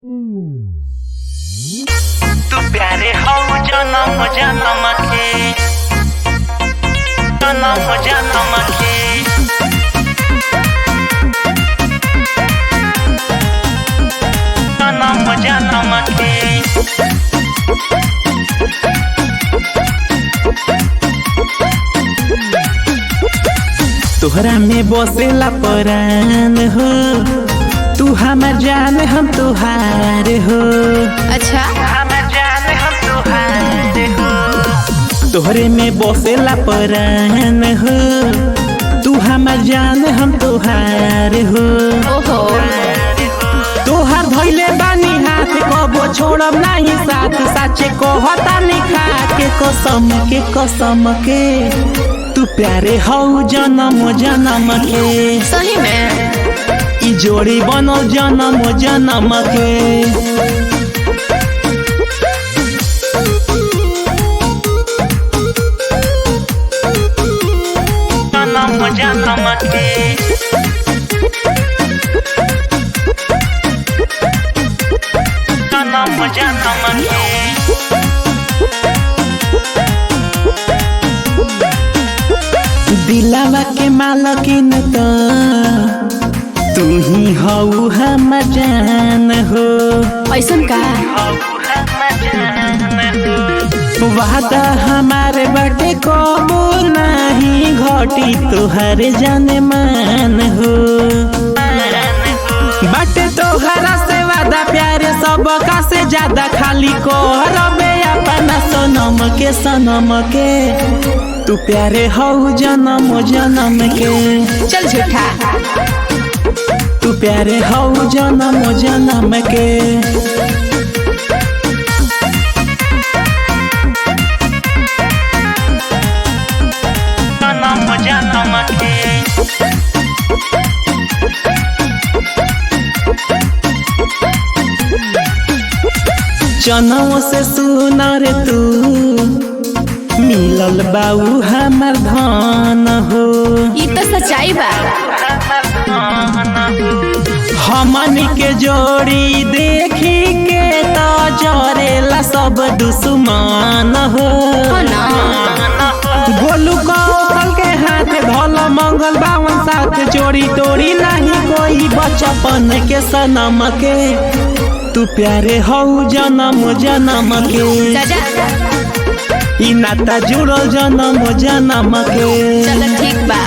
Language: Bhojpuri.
तू प्यारे हो जन्म जन्म के जन्म जन्म के जन्म जन्म के तोहरा में बसेला परान हो, तू हमार जान हम तुहार हो। अच्छा हम जान हम तुहार हो। तोहरे में बसेला परान हो, तू हमार जान हम तुहार हो। ओहो तोहार धइले बानी हाथ, कबो छोड़ब नहीं साथ। साचे कहता निखा के कसम के तू प्यारे हो जन्म जन्म के। सही में ई जोड़ी बनल जन्म जन्म के। जन्म जन्म के जन्म जन्म के दिलावा के मालकिन तो तू ही हऊ हमर जान हो। ऐसन का वादा हमारे बाटे कबो नहीं घटी, तोहर जाने मान हो। बाटे तोहरा से वादा प्यारे सबका से ज्यादा, खाली कहरबे अपना सनम के तू प्यारे हो जन्म जन्म के। चल झूठा तू प्यारे हो जन्म जन्म के। जन्म जन्म के जनों से सुनर तू मिलल बाऊ हमर धन हो। ई तो सच्चाई बा। हमनी के जोड़ी देखी के तो जरेला सब दुश्मन हो। ना गोलू कौशल के हाथ धल मंगल बावन साथ, जोड़ी तोड़ी नहीं कोई बचपन के सनम के। तू प्यारे हो जन्म जन्म के। चाचा ई नाता जुड़ल जन्म जन्म के। चल ठीक बा।